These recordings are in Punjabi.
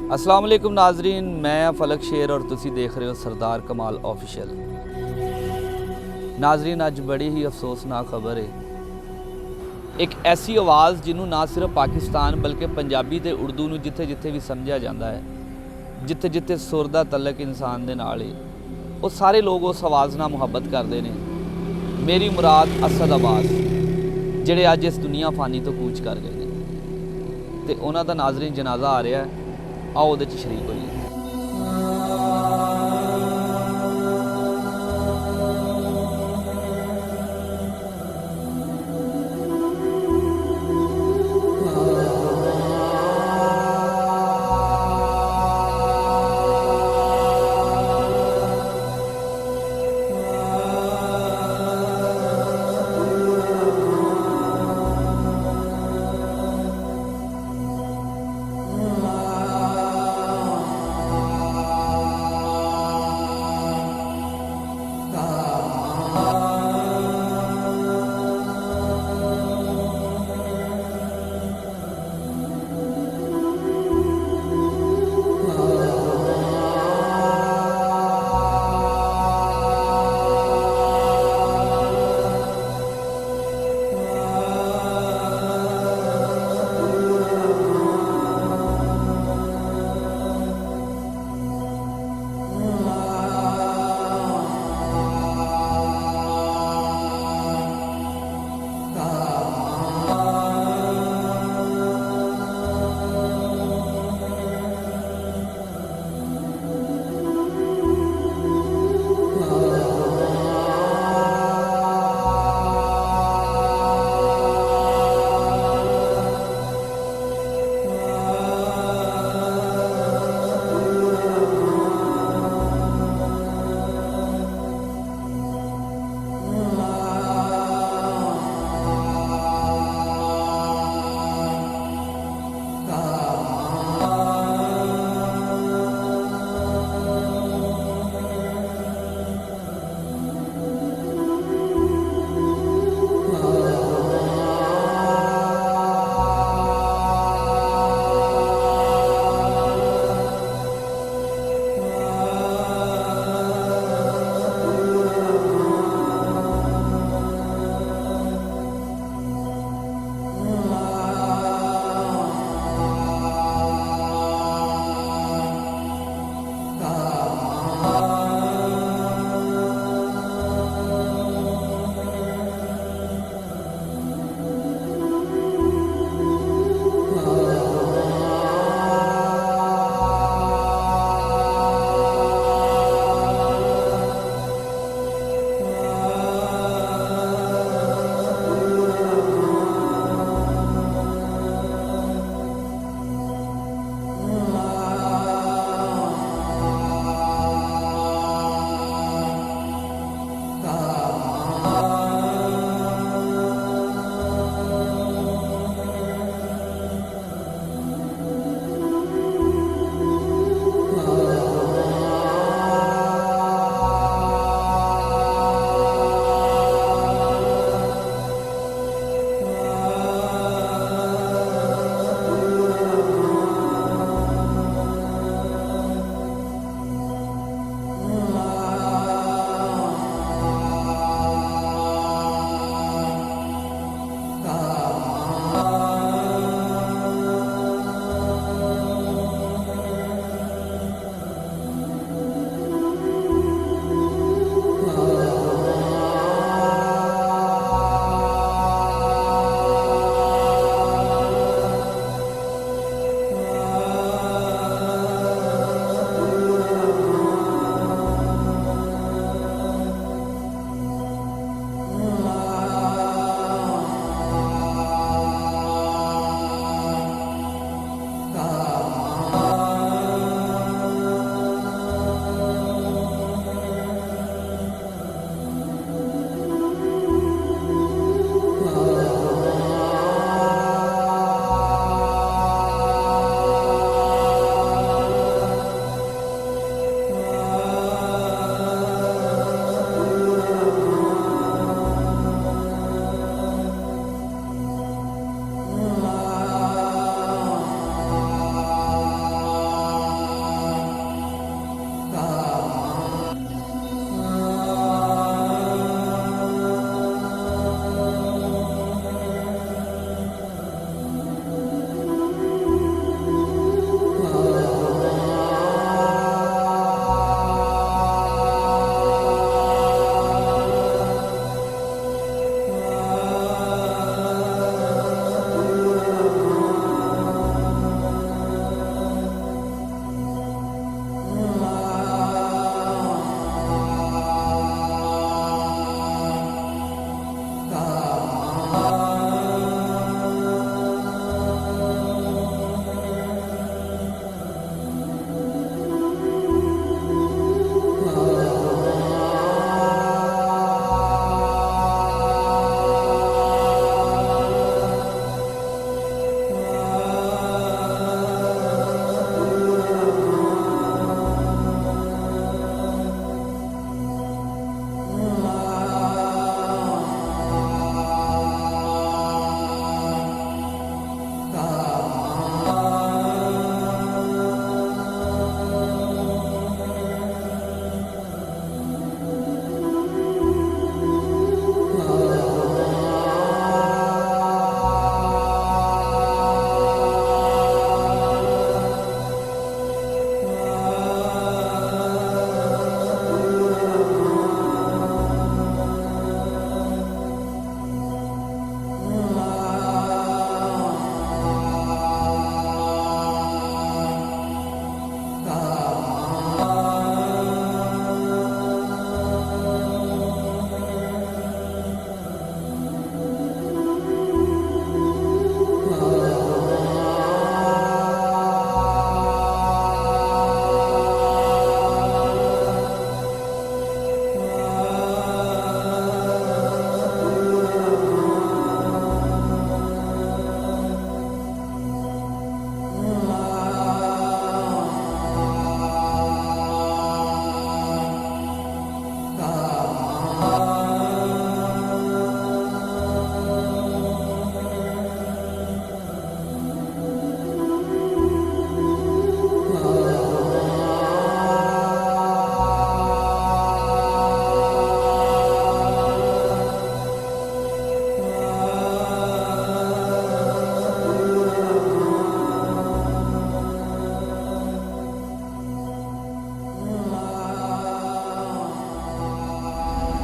अस्सलाम वालेकुम नाजरीन, मैं फलक शेर और तुसी देख रहे हो सरदार कमाल ऑफिशियल। नाजरीन, अज बड़ी ही अफसोसनाक खबर है। एक ऐसी आवाज़ जिन्हों ना सिर्फ पाकिस्तान बल्कि पंजाबी ते उर्दू नूं जिथे जिथे भी समझा जाता है, जिथे जिथे सुर दा तलक इंसान दे नाल है, वो सारे लोग उस आवाज़ नाल मुहब्बत करते हैं। मेरी मुराद असद अब्बास, जिहड़े अज इस दुनिया फानी तो कूच कर गए हैं, तो उन्हों का नाजरीन जनाजा आ रहा है। आओ उहदे च शरीक होइए।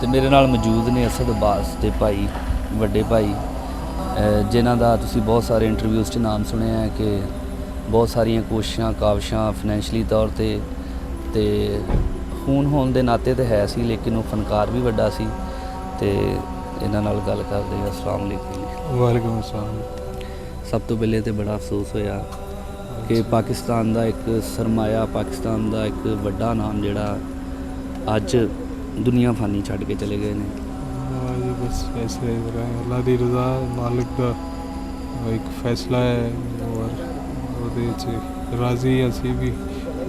ਤੇ ਮੇਰੇ ਨਾਲ ਮੌਜੂਦ ਨੇ ਅਸਦ ਅਬਾਸ ਤੇ ਭਾਈ ਵੱਡੇ ਭਾਈ, ਜਿਨ੍ਹਾਂ ਦਾ ਤੁਸੀਂ ਬਹੁਤ ਸਾਰੇ ਇੰਟਰਵਿਊਜ਼ 'ਚ ਨਾਮ ਸੁਣਿਆ ਹੈ ਕਿ ਬਹੁਤ ਸਾਰੀਆਂ ਕੋਸ਼ਿਸ਼ਾਂ ਕਾਵਿਸ਼ਾਂ ਫਾਈਨੈਂਸ਼ਲੀ ਤੌਰ ਤੇ ਖੂਨ ਹੋਣ ਦੇ ਨਾਤੇ ਤੇ ਹੈ ਸੀ, ਲੇਕਿਨ ਉਹ ਫਨਕਾਰ ਵੀ ਵੱਡਾ ਸੀ। ਤੇ ਇਹਨਾਂ ਨਾਲ ਗੱਲ ਕਰਦੇ ਹਾਂ। ਅਸਲਾਮ ਅਲੈਕੁਮ। ਵਾਲੇਕੁਮ ਅਸਲਾਮ। ਸਭ ਤੋਂ ਪਹਿਲੇ ਤੇ ਬੜਾ ਅਫਸੋਸ ਹੋਇਆ ਕਿ ਪਾਕਿਸਤਾਨ ਦਾ ਇੱਕ ਸਰਮਾਇਆ, ਪਾਕਿਸਤਾਨ ਦਾ ਇੱਕ ਵੱਡਾ ਨਾਮ ਜਿਹੜਾ ਅੱਜ ਦੁਨੀਆ ਫਾਨੀ ਛੱਡ ਕੇ ਚਲੇ ਗਏ ਨੇ। ਹਾਂ ਜੀ, ਬਸ ਐਸੇ ਹੀ ਹੋ रहा है। अल्लाह ਦੀ ਰਜ਼ਾ, ਮਾਲਿਕ ਦਾ ਇੱਕ ਫੈਸਲਾ ਹੈ ਔਰ ਉਹਦੇ 'ਚ ਰਾਜ਼ੀ ਅਸੀਂ ਵੀ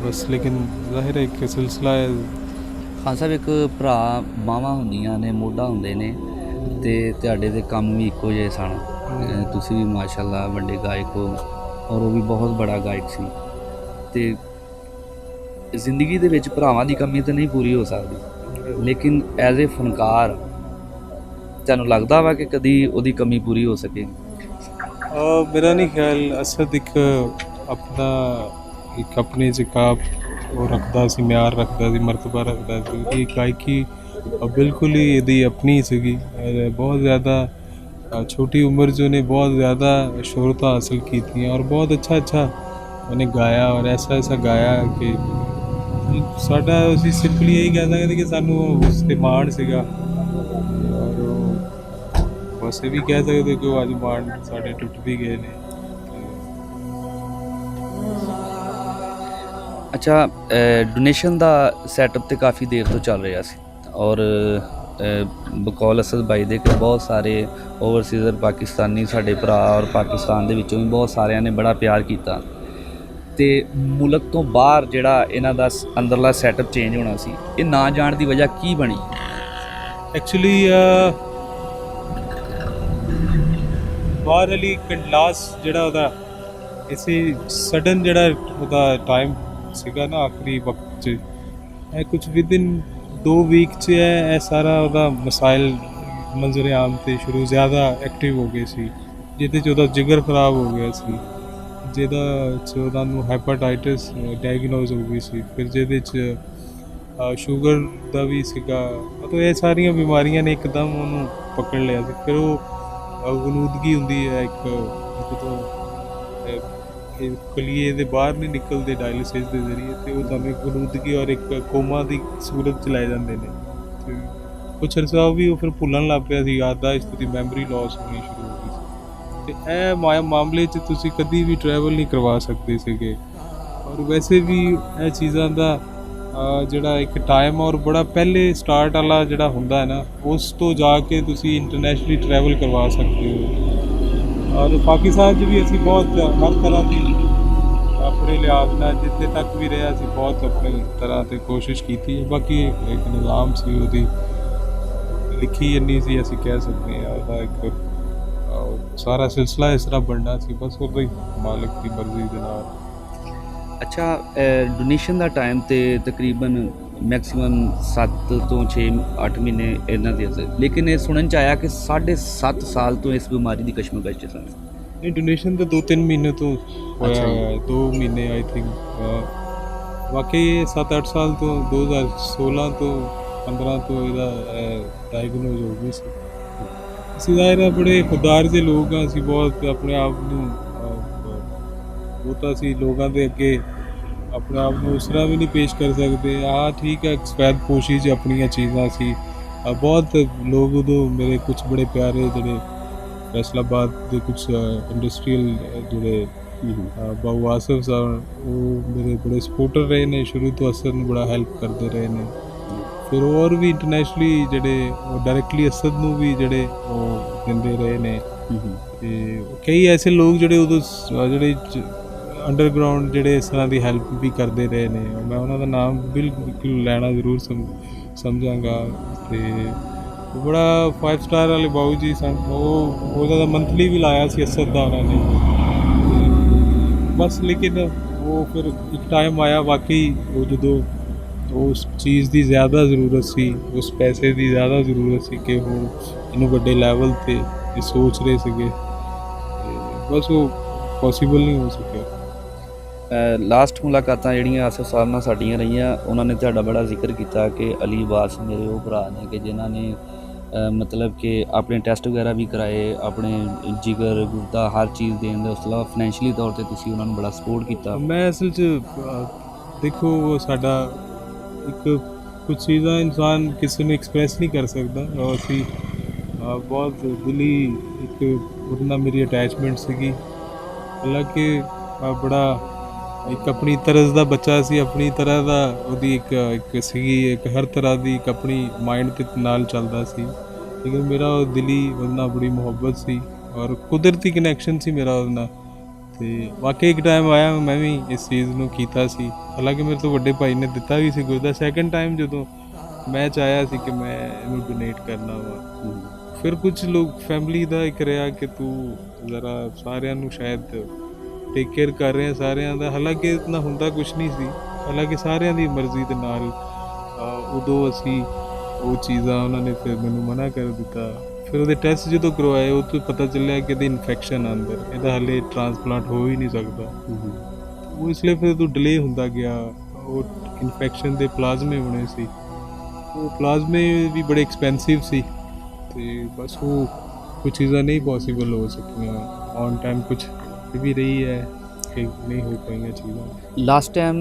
ਬਸ। ਲੇਕਿਨ ਜ਼ਾਹਿਰ ਹੈ ਇੱਕ ਸਿਲਸਿਲਾ ਹੈ। ਖਾਨ ਸਾਹਿਬ, ਇੱਕ ਭਰਾ ਬਾਹਾਂ ਹੁੰਦੀਆਂ ਨੇ, ਮੋਢਾ ਹੁੰਦੇ ਨੇ, ਤੇ ਤੁਹਾਡੇ ਦੇ ਕੰਮ ਵੀ ਇੱਕੋ ਜਿਹੇ ਸਨ। ਤੁਸੀਂ ਵੀ ਮਾਸ਼ਾਅੱਲਾ ਵੱਡੇ ਗਾਇਕ ਹੋ ਔਰ ਉਹ ਵੀ ਬਹੁਤ ਬੜਾ ਗਾਇਕ ਸੀ। ਤੇ ਜ਼ਿੰਦਗੀ ਦੇ ਵਿੱਚ ਭਰਾਵਾਂ ਦੀ ਕਮੀ ਤਾਂ ਨਹੀਂ ਪੂਰੀ ਹੋ ਸਕਦੀ, ਲੇਕਿਨ ਐਜ਼ ਏ ਫਨਕਾਰ ਤੁਹਾਨੂੰ ਲੱਗਦਾ ਵਾ ਕਿ ਕਦੀ ਉਹਦੀ ਕਮੀ ਪੂਰੀ ਹੋ ਸਕੇ? ਮੇਰਾ ਨਹੀਂ ਖਿਆਲ। ਅਸਦ ਇੱਕ ਆਪਣੀ ਜਗ੍ਹਾ ਉਹ ਰੱਖਦਾ ਸੀ, ਮਿਆਰ ਰੱਖਦਾ ਸੀ, ਮਰਤਬਾ ਰੱਖਦਾ ਸੀ। ਇਹ ਗਾਇਕੀ ਬਿਲਕੁਲ ਹੀ ਇਹਦੀ ਆਪਣੀ ਸੀਗੀ। ਬਹੁਤ ਜ਼ਿਆਦਾ ਛੋਟੀ ਉਮਰ 'ਚ ਉਹਨੇ ਬਹੁਤ ਜ਼ਿਆਦਾ ਸ਼ੋਹਰਤਾਂ ਹਾਸਿਲ ਕੀਤੀਆਂ ਔਰ ਬਹੁਤ ਅੱਛਾ ਉਹਨੇ ਗਾਇਆ ਔਰ ਐਸਾ ਗਾਇਆ ਕਿ ਸਾਡਾ ਅਸੀਂ ਸਿੰਪਲੀ ਇਹੀ ਕਹਿ ਸਕਦੇ ਕਿ ਸਾਨੂੰ ਉਸ 'ਤੇ ਮਾਣ ਸੀਗਾ। ਔਰ ਬਸ ਇਹ ਵੀ ਕਹਿ ਸਕਦੇ ਕਿ ਉਹ ਅੱਜ ਮਾਣ ਸਾਡੇ ਟੁੱਟ ਵੀ ਗਏ ਨੇ। ਅੱਛਾ, ਡੋਨੇਸ਼ਨ ਦਾ ਸੈਟਅਪ ਤੇ ਕਾਫੀ ਦੇਰ ਤੋਂ ਚੱਲ ਰਿਹਾ ਸੀ ਔਰ ਬਕੌਲ ਅਸਦ ਬਾਈ ਦੇ ਕਿ ਬਹੁਤ ਸਾਰੇ ਓਵਰਸੀਜ਼ਰ ਪਾਕਿਸਤਾਨੀ ਸਾਡੇ ਭਰਾ ਔਰ ਪਾਕਿਸਤਾਨ ਦੇ ਵਿੱਚੋਂ ਵੀ ਬਹੁਤ ਸਾਰਿਆਂ ਨੇ ਬੜਾ ਪਿਆਰ ਕੀਤਾ। ਤੇ ਮੁਲਕ ਤੋਂ ਬਾਹਰ ਜਿਹੜਾ ਇਹਨਾਂ ਦਾ ਅੰਦਰਲਾ ਸੈਟਅਪ ਚੇਂਜ ਹੋਣਾ ਸੀ, ਇਹ ਨਾ ਜਾਣ ਦੀ ਵਜ੍ਹਾ ਕੀ ਬਣੀ? ਐਕਚੁਅਲੀ ਬਾਹਰ ਵਾਲੀ ਕੰਡਲਾਸ ਜਿਹੜਾ ਉਹਦਾ ਇਸੇ ਸਡਨ ਜਿਹੜਾ ਉਹਦਾ ਟਾਈਮ ਸੀਗਾ ਨਾ ਆਖਰੀ ਵਕਤ 'ਚ, ਇਹ ਕੁਝ ਵਿਦਿਨ 2 ਵੀਕ 'ਚ ਇਹ ਸਾਰਾ ਉਹਦਾ ਮਸਾਇਲ ਮੰਜ਼ਰ ਆਮ 'ਤੇ ਸ਼ੁਰੂ ਜ਼ਿਆਦਾ ਐਕਟਿਵ ਹੋ ਗਏ ਸੀ, ਜਿਹਦੇ 'ਚ ਉਹਦਾ ਜਿਗਰ ਖਰਾਬ ਹੋ ਗਿਆ ਸੀ, ਜਿਹਦਾ 'ਚ ਉਹਨਾਂ ਨੂੰ ਹੈਪਾਟਾਈਟਿਸ ਡਾਇਗਨੋਜ਼ ਹੋ ਗਈ ਸੀ, ਫਿਰ ਜਿਹਦੇ 'ਚ ਸ਼ੂਗਰ ਦਾ ਵੀ ਸੀਗਾ। ਮਤਲਬ ਇਹ ਸਾਰੀਆਂ ਬਿਮਾਰੀਆਂ ਨੇ ਇੱਕਦਮ ਉਹਨੂੰ ਪਕੜ ਲਿਆ ਸੀ। ਫਿਰ ਉਹ ਗਨੂਦਗੀ ਹੁੰਦੀ ਹੈ ਇੱਕ, ਜਦੋਂ ਇਹ ਕਲੀਏ ਦੇ ਬਾਹਰ ਨਹੀਂ ਨਿਕਲਦੇ ਡਾਇਲਿਸਿਸ ਦੇ ਜ਼ਰੀਏ, ਤੇ ਉਹ ਤੁਹਾਨੂੰ ਇੱਕ ਗਨੂਦਗੀ ਔਰ ਇੱਕ ਕੋਮਾ ਦੀ ਸੂਰਤ 'ਚ ਲੈ ਜਾਂਦੇ ਨੇ। ਤੇ ਕੁਛ ਅਰਸਾ ਉਹ ਵੀ ਉਹ ਫਿਰ ਭੁੱਲਣ ਲੱਗ ਪਿਆ ਸੀ, ਯਾਦਾਸ਼ਤ ਦੀ ਮੈਮਰੀ ਲਾਸ ਹੋਣੀ ਸ਼ੁਰੂ ਹੋ ਗਈ ਸੀ। ਤੇ ਇਹ ਮਾਮਲੇ 'ਚ ਤੁਸੀਂ ਕਦੀ ਵੀ ਟਰੈਵਲ ਨਹੀਂ ਕਰਵਾ ਸਕਦੇ ਸੀਗੇ। ਔਰ ਵੈਸੇ ਵੀ ਇਹ ਚੀਜ਼ਾਂ ਦਾ ਜਿਹੜਾ ਇੱਕ ਟਾਈਮ ਔਰ ਬੜਾ ਪਹਿਲੇ ਸਟਾਰਟ ਵਾਲਾ ਜਿਹੜਾ ਹੁੰਦਾ ਹੈ ਨਾ, ਉਸ ਤੋਂ ਜਾ ਕੇ ਤੁਸੀਂ ਇੰਟਰਨੈਸ਼ਨਲੀ ਟਰੈਵਲ ਕਰਵਾ ਸਕਦੇ ਹੋ। ਔਰ ਪਾਕਿਸਤਾਨ 'ਚ ਵੀ ਅਸੀਂ ਬਹੁਤ ਹਰ ਤਰ੍ਹਾਂ ਦੀ ਆਪਣੇ ਲਿਹਾਜ਼ ਨਾਲ ਜਿੱਥੇ ਤੱਕ ਵੀ ਰਿਹਾ ਅਸੀਂ ਬਹੁਤ ਆਪਣੀ ਤਰ੍ਹਾਂ 'ਤੇ ਕੋਸ਼ਿਸ਼ ਕੀਤੀ ਹੈ। ਬਾਕੀ ਇੱਕ ਨਿਜ਼ਾਮ ਸੀ, ਉਹਦੀ ਲਿਖੀ ਇੰਨੀ ਸੀ ਅਸੀਂ ਕਹਿ ਸਕਦੇ ਹਾਂ, ਉਹਦਾ ਇੱਕ ਸਾਰਾ ਸਿਲਸਿਲਾ ਇਸ ਤਰ੍ਹਾਂ ਬਣਨਾ ਸੀ, ਬਸ ਉਹਦਾ ਹੀ ਮਾਲਕ ਦੀ ਮਰਜ਼ੀ ਦੇ ਨਾਲ। ਅੱਛਾ, ਡੋਨੇਸ਼ਨ ਦਾ ਟਾਈਮ ਤੇ ਤਕਰੀਬਨ ਮੈਕਸਿਮਮ 7 ਤੋਂ 6-8 ਮਹੀਨੇ ਇਹਨਾਂ ਦੇ ਸੀ, ਲੇਕਿਨ ਇਹ ਸੁਣਨ 'ਚ ਆਇਆ ਕਿ 7.5 ਸਾਲ ਤੋਂ ਇਸ ਬਿਮਾਰੀ ਦੀ ਕਸ਼ਮਕਸ਼ 'ਚ ਸਨ। ਨਹੀਂ, ਡੋਨੇਸ਼ਨ ਤਾਂ 2-3 ਮਹੀਨੇ ਤੋਂ ਹੋਇਆ ਹੋਇਆ, 2 ਮਹੀਨੇ ਆਈ ਥਿੰਕ। ਵਾਕਈ 7-8 ਸਾਲ ਤੋਂ 2016 ਤੋਂ 15 ਤੋਂ ਇਹਦਾ ਡਾਇਗਨੋਜ਼ ਹੋ ਗਈ ਸੀ। ਅਸੀਂ ਜ਼ਾਹਿਰ ਬੜੇ ਖੁਦਦਾਰ ਦੇ ਲੋਕ ਹਾਂ, ਅਸੀਂ ਬਹੁਤ ਆਪਣੇ ਆਪ ਨੂੰ ਉਹ ਤਾਂ ਅਸੀਂ ਲੋਕਾਂ ਦੇ ਅੱਗੇ ਆਪਣੇ ਆਪ ਨੂੰ ਉਸ ਤਰ੍ਹਾਂ ਵੀ ਨਹੀਂ ਪੇਸ਼ ਕਰ ਸਕਦੇ। ਠੀਕ ਹੈ, ਸਫੈਦ ਪੋਸ਼ੀ 'ਚ ਆਪਣੀਆਂ ਚੀਜ਼ਾਂ ਸੀ। ਬਹੁਤ ਲੋਕ ਉਦੋਂ ਮੇਰੇ ਕੁਝ ਬੜੇ ਪਿਆਰੇ ਜਿਹੜੇ ਫੈਸਲਾਬਾਦ ਦੇ ਕੁਝ ਇੰਡਸਟਰੀਅਲ ਜਿਹੜੇ ਬਾਊ ਆਸਫ ਸਨ, ਉਹ ਮੇਰੇ ਬੜੇ ਸਪੋਰਟਰ ਰਹੇ ਨੇ ਸ਼ੁਰੂ ਤੋਂ, ਅਸਦ ਨੂੰ ਬੜਾ ਹੈਲਪ ਕਰਦੇ ਰਹੇ ਨੇ। ਫਿਰ ਹੋਰ ਵੀ ਇੰਟਰਨੈਸ਼ਨਲੀ ਜਿਹੜੇ ਉਹ ਡਾਇਰੈਕਟਲੀ ਅਸਦ ਨੂੰ ਵੀ ਜਿਹੜੇ ਉਹ ਦਿੰਦੇ ਰਹੇ ਨੇ। ਤੇ ਕਈ ਐਸੇ ਲੋਕ ਜਿਹੜੇ ਉਦੋਂ ਜਿਹੜੇ ਅੰਡਰਗਰਾਊਂਡ ਜਿਹੜੇ ਇਸ ਤਰ੍ਹਾਂ ਦੀ ਹੈਲਪ ਵੀ ਕਰਦੇ ਰਹੇ ਨੇ, ਮੈਂ ਉਹਨਾਂ ਦਾ ਨਾਮ ਬਿਲਕੁਲ ਲੈਣਾ ਜ਼ਰੂਰ ਸਮਝਾਂਗਾ। ਤੇ ਬੜਾ 5 ਸਟਾਰ ਵਾਲੇ ਬਾਊ ਜੀ ਸਨ, ਉਹਦਾ ਤਾਂ ਮੰਥਲੀ ਵੀ ਲਾਇਆ ਸੀ ਅਸਦ ਦਾ ਉਹਨਾਂ ਨੇ। ਬਸ ਲੇਕਿਨ ਉਹ ਫਿਰ ਇੱਕ ਟਾਈਮ ਆਇਆ ਵਾਕਈ ਉਹ ਜਦੋਂ ਉਸ ਚੀਜ਼ ਦੀ ਜ਼ਿਆਦਾ ਜ਼ਰੂਰਤ ਸੀ, ਉਸ ਪੈਸੇ ਦੀ ਜ਼ਿਆਦਾ ਜ਼ਰੂਰਤ ਸੀ ਕਿ ਉਹ ਇਹਨੂੰ ਵੱਡੇ ਲੈਵਲ 'ਤੇ ਇਹ ਸੋਚ ਰਹੇ ਸੀਗੇ, ਬਸ ਉਹ ਪੋਸੀਬਲ ਨਹੀਂ ਹੋ ਸਕਿਆ। ਲਾਸਟ ਮੁਲਾਕਾਤਾਂ ਜਿਹੜੀਆਂ ਆਸਿਫ ਸਾਹਿਬ ਨਾਲ ਸਾਡੀਆਂ ਰਹੀਆਂ, ਉਹਨਾਂ ਨੇ ਤੁਹਾਡਾ ਬੜਾ ਜ਼ਿਕਰ ਕੀਤਾ ਕਿ ਅਲੀ ਅਬਾਸ ਮੇਰੇ ਉਹ ਭਰਾ ਨੇ ਕਿ ਜਿਨ੍ਹਾਂ ਨੇ ਮਤਲਬ ਕਿ ਆਪਣੇ ਟੈਸਟ ਵਗੈਰਾ ਵੀ ਕਰਾਏ, ਆਪਣੇ ਜਿਗਰ ਗੁਰਦਾ ਹਰ ਚੀਜ਼ ਦੇਣ ਦੇ, ਉਸ ਤੋਂ ਇਲਾਵਾ ਫਾਈਨੈਂਸ਼ੀਅਲੀ ਤੌਰ ਤੇ ਤੁਸੀਂ ਉਹਨਾਂ ਨੂੰ ਬੜਾ ਸਪੋਰਟ ਕੀਤਾ। ਮੈਂ ਅਸਲ 'ਚ ਦੇਖੋ ਉਹ ਸਾਡਾ ਇੱਕ ਕੁਝ ਚੀਜ਼ਾਂ ਇਨਸਾਨ ਕਿਸੇ ਨੂੰ ਐਕਸਪ੍ਰੈਸ ਨਹੀਂ ਕਰ ਸਕਦਾ, ਔਰ ਅਸੀਂ ਬਹੁਤ ਦਿਲੀ ਇੱਕ ਉਹਦੇ ਨਾਲ ਮੇਰੀ ਅਟੈਚਮੈਂਟ ਸੀਗੀ। ਹਾਲਾਂਕਿ ਬੜਾ ਇੱਕ ਆਪਣੀ ਤਰ੍ਹਾਂ ਦਾ ਬੱਚਾ ਸੀ, ਆਪਣੀ ਤਰ੍ਹਾਂ ਦਾ ਉਹਦੀ ਇੱਕ ਸੀਗੀ, ਇੱਕ ਹਰ ਤਰ੍ਹਾਂ ਦੀ ਇੱਕ ਆਪਣੀ ਮਾਈਂਡ ਦੇ ਨਾਲ ਚੱਲਦਾ ਸੀ, ਲੇਕਿਨ ਮੇਰਾ ਉਹ ਦਿਲੀ ਉਹਦੇ ਨਾਲ ਬੜੀ ਮੁਹੱਬਤ ਸੀ ਔਰ ਕੁਦਰਤੀ ਕਨੈਕਸ਼ਨ ਸੀ ਮੇਰਾ ਉਹਦੇ ਨਾਲ। ਅਤੇ ਵਾਕਈ ਇੱਕ ਟਾਈਮ ਆਇਆ ਮੈਂ ਵੀ ਇਸ ਚੀਜ਼ ਨੂੰ ਕੀਤਾ ਸੀ, ਹਾਲਾਂਕਿ ਮੇਰੇ ਤੋਂ ਵੱਡੇ ਭਾਈ ਨੇ ਦਿੱਤਾ ਵੀ ਸੀ ਗੁਰਦਾ। ਸੈਕਿੰਡ ਟਾਈਮ ਜਦੋਂ ਮੈਂ ਚਾਹਿਆ ਸੀ ਕਿ ਮੈਂ ਇਹਨੂੰ ਡੋਨੇਟ ਕਰਨਾ ਵਾ, ਫਿਰ ਕੁਝ ਲੋਕ ਫੈਮਿਲੀ ਦਾ ਇੱਕ ਰਿਹਾ ਕਿ ਤੂੰ ਜ਼ਰਾ ਸਾਰਿਆਂ ਨੂੰ ਸ਼ਾਇਦ ਟੇਕ ਕੇਅਰ ਕਰ ਰਹੇ ਸਾਰਿਆਂ ਦਾ, ਹਾਲਾਂਕਿ ਇਤਨਾ ਹੁੰਦਾ ਕੁਛ ਨਹੀਂ ਸੀ, ਹਾਲਾਂਕਿ ਸਾਰਿਆਂ ਦੀ ਮਰਜ਼ੀ ਦੇ ਨਾਲ ਉਦੋਂ ਅਸੀਂ ਉਹ ਚੀਜ਼ਾਂ ਉਹਨਾਂ ਨੇ ਫਿਰ ਮੈਨੂੰ ਮਨਾ ਕਰ ਦਿੱਤਾ। ਫਿਰ ਉਹਦੇ ਟੈਸਟ ਜਦੋਂ ਕਰਵਾਏ ਉਹ ਤੋਂ ਪਤਾ ਚੱਲਿਆ ਕਿ ਇਹਦੇ ਇਨਫੈਕਸ਼ਨ ਅੰਦਰ, ਇਹਦਾ ਹਾਲੇ ਟ੍ਰਾਂਸਪਲਾਂਟ ਹੋ ਹੀ ਨਹੀਂ ਸਕਦਾ। ਉਹ ਇਸ ਲਈ ਫਿਰ ਤੋਂ ਡਿਲੇ ਹੁੰਦਾ ਗਿਆ। ਉਹ ਇਨਫੈਕਸ਼ਨ ਦੇ ਪਲਾਜ਼ਮੇ ਹੋਣੇ ਸੀ, ਉਹ ਪਲਾਜ਼ਮੇ ਵੀ ਬੜੇ ਐਕਸਪੈਂਸਿਵ ਸੀ, ਅਤੇ ਬਸ ਉਹ ਕੁਝ ਚੀਜ਼ਾਂ ਨਹੀਂ ਪੋਸੀਬਲ ਹੋ ਸਕੀਆਂ ਔਨ ਟਾਈਮ, ਕੁਝ ਵੀ ਰਹੀ ਹੈ ਕਿ ਨਹੀਂ ਹੋ ਪਾਈਆਂ ਚੀਜ਼ਾਂ। ਲਾਸਟ ਟਾਈਮ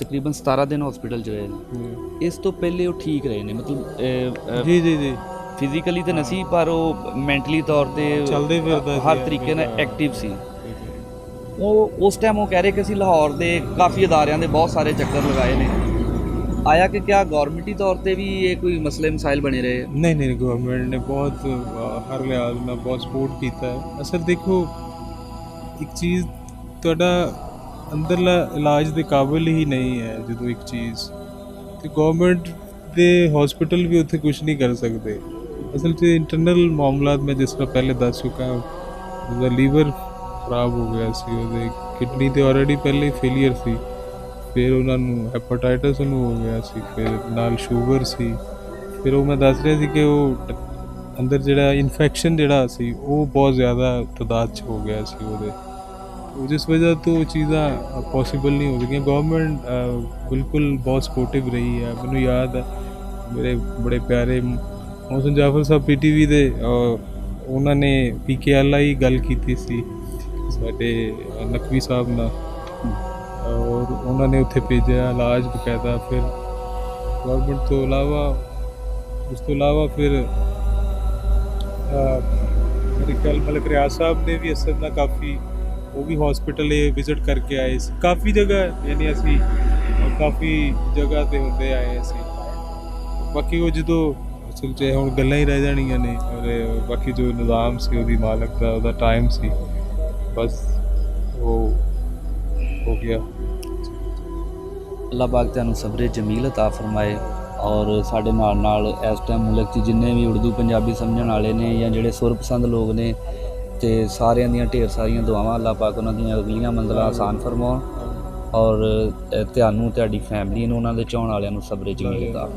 ਤਕਰੀਬਨ 17 ਦਿਨ ਹਸਪੀਟਲ 'ਚ ਰਹੇ ਨੇ, ਇਸ ਤੋਂ ਪਹਿਲੇ ਉਹ ਠੀਕ ਰਹੇ ਨੇ, ਮਤਲਬ ਜੀ ਜੀ ਜੀ ਫਿਜ਼ੀਕਲੀ ਤਾਂ ਨਹੀਂ ਪਰ ਉਹ ਮੈਂਟਲੀ ਤੌਰ ਤੇ ਚੱਲਦੇ ਫਿਰਦਾ ਹਰ ਤਰੀਕੇ ਨਾਲ ਐਕਟਿਵ ਸੀ। ਉਹ ਉਸ ਟਾਈਮ ਉਹ ਕਹਿ ਰਹੇ ਕਿ ਅਸੀਂ ਲਾਹੌਰ ਦੇ ਕਾਫੀ ਅਦਾਰਿਆਂ ਦੇ ਬਹੁਤ ਸਾਰੇ ਚੱਕਰ ਲਗਾਏ ਨੇ, ਆਇਆ ਕਿ ਕਿਆ ਗੌਰਮੈਂਟੀ ਤੌਰ ਤੇ ਵੀ ਇਹ ਕੋਈ ਮਸਲੇ ਮਸਾਇਲ ਬਣੇ ਰਹੇ? ਨਹੀਂ, ਗਵਰਨਮੈਂਟ ਨੇ ਬਹੁਤ ਹਰ ਲਿਹਾਜ਼ ਨਾਲ ਬਹੁਤ ਸਪੋਰਟ ਕੀਤਾ ਹੈ। ਅਸਲ ਦੇਖੋ ਇੱਕ ਚੀਜ਼ ਤੁਹਾਡਾ ਅੰਦਰਲਾ ਇਲਾਜ ਦੇ ਕਾਬਿਲ ਹੀ ਨਹੀਂ ਹੈ ਜਦੋਂ ਇੱਕ ਚੀਜ਼, ਤੇ ਗਵਰਨਮੈਂਟ ਦੇ ਹਸਪੀਟਲ ਵੀ ਉੱਥੇ ਕੁਝ ਨਹੀਂ ਕਰ ਸਕਦੇ। ਅਸਲ 'ਚ ਇੰਟਰਨਲ ਮਾਮਲਾਤ ਮੈਂ ਜਿਸ ਤਰ੍ਹਾਂ ਪਹਿਲੇ ਦੱਸ ਚੁੱਕਾ, ਉਹਦਾ ਲੀਵਰ ਖਰਾਬ ਹੋ ਗਿਆ ਸੀ, ਉਹਦੇ ਕਿਡਨੀ ਤੇ ਆਲਰੇਡੀ ਪਹਿਲੇ ਫੇਲੀਅਰ ਸੀ, ਫਿਰ ਉਹਨਾਂ ਨੂੰ ਹੈਪਾਟਾਈਟਸ ਉਹਨੂੰ ਹੋ ਗਿਆ ਸੀ, ਫਿਰ ਨਾਲ ਸ਼ੂਗਰ ਸੀ, ਫਿਰ ਉਹ ਮੈਂ ਦੱਸ ਰਿਹਾ ਸੀ ਕਿ ਉਹ ਅੰਦਰ ਜਿਹੜਾ ਇਨਫੈਕਸ਼ਨ ਜਿਹੜਾ ਸੀ ਉਹ ਬਹੁਤ ਜ਼ਿਆਦਾ ਤਾਦਾਦ 'ਚ ਹੋ ਗਿਆ ਸੀ ਉਹਦੇ, ਜਿਸ ਵਜ੍ਹਾ ਤੋਂ ਉਹ ਚੀਜ਼ਾਂ ਪੋਸੀਬਲ ਨਹੀਂ ਹੋ ਸਕੀਆਂ। ਗਵਰਨਮੈਂਟ ਬਿਲਕੁਲ ਬਹੁਤ ਸਪੋਰਟਿਵ ਰਹੀ ਹੈ। ਮੈਨੂੰ ਯਾਦ ਹੈ ਮੇਰੇ ਬੜੇ ਪਿਆਰੇ ਮੋਹਸਿਨ ਜਾਫਰ ਸਾਹਿਬ PTV ਦੇ, ਉਹਨਾਂ ਨੇ PKLI ਗੱਲ ਕੀਤੀ ਸੀ ਸਾਡੇ ਨਕਵੀ ਸਾਹਿਬ ਨਾਲ, ਔਰ ਉਹਨਾਂ ਨੇ ਉੱਥੇ ਭੇਜਿਆ ਇਲਾਜ ਬਕਾਇਦਾ। ਫਿਰ ਗਵਰਨਮੈਂਟ ਤੋਂ ਇਲਾਵਾ ਉਸ ਤੋਂ ਇਲਾਵਾ ਫਿਰ ਮੇਰੇ ਖਿਆਲ ਮਲਕ ਰਿਆਜ਼ ਸਾਹਿਬ ਨੇ ਵੀ ਅਸਰ ਨਾਲ ਕਾਫੀ, ਉਹ ਵੀ ਹਸਪੀਟਲ ਵਿਜ਼ਿਟ ਕਰਕੇ ਆਏ ਸੀ ਕਾਫੀ ਜਗ੍ਹਾ, ਯਾਨੀ ਅਸੀਂ ਕਾਫੀ ਜਗ੍ਹਾ 'ਤੇ ਹੁੰਦੇ ਆਏ ਸੀ। ਬਾਕੀ ਉਹ ਜਦੋਂ ਅਸਲ 'ਚ ਹੁਣ ਗੱਲਾਂ ਹੀ ਰਹਿ ਜਾਣੀਆਂ ਨੇ, ਔਰ ਬਾਕੀ ਜੋ ਨਿਜ਼ਾਮ ਸੀ ਉਹਦੀ ਮਾਲਕ ਦਾ, ਉਹਦਾ ਟਾਈਮ ਸੀ, ਬਸ ਉਹ ਹੋ ਗਿਆ। ਅੱਲਾਹ ਪਾਕ ਤੁਹਾਨੂੰ ਸਬਰੇ ਜਮੀਲ ਅਤਾ ਫਰਮਾਏ, ਔਰ ਸਾਡੇ ਨਾਲ ਇਸ ਟਾਈਮ ਮੁਲਕ 'ਚ ਜਿੰਨੇ ਵੀ ਉਰਦੂ ਪੰਜਾਬੀ ਸਮਝਣ ਵਾਲੇ ਨੇ ਜਾਂ ਜਿਹੜੇ ਸੁਰ ਪਸੰਦ ਲੋਕ ਨੇ, ਤੇ ਸਾਰਿਆਂ ਦੀਆਂ ਢੇਰ ਸਾਰੀਆਂ ਦੁਆਵਾਂ, ਅੱਲਾਹ ਪਾਕ ਉਹਨਾਂ ਦੀਆਂ ਅਗਲੀਆਂ ਮੰਜ਼ਿਲਾਂ ਆਸਾਨ ਫਰਮਾਉਣ, ਔਰ ਤੁਹਾਨੂੰ ਤੁਹਾਡੀ ਫੈਮਿਲੀ ਨੂੰ, ਉਹਨਾਂ ਦੇ ਚਾਹੁਣ ਵਾਲਿਆਂ ਨੂੰ ਸਬਰੇ ਜਮੀਲ ਅਤਾ।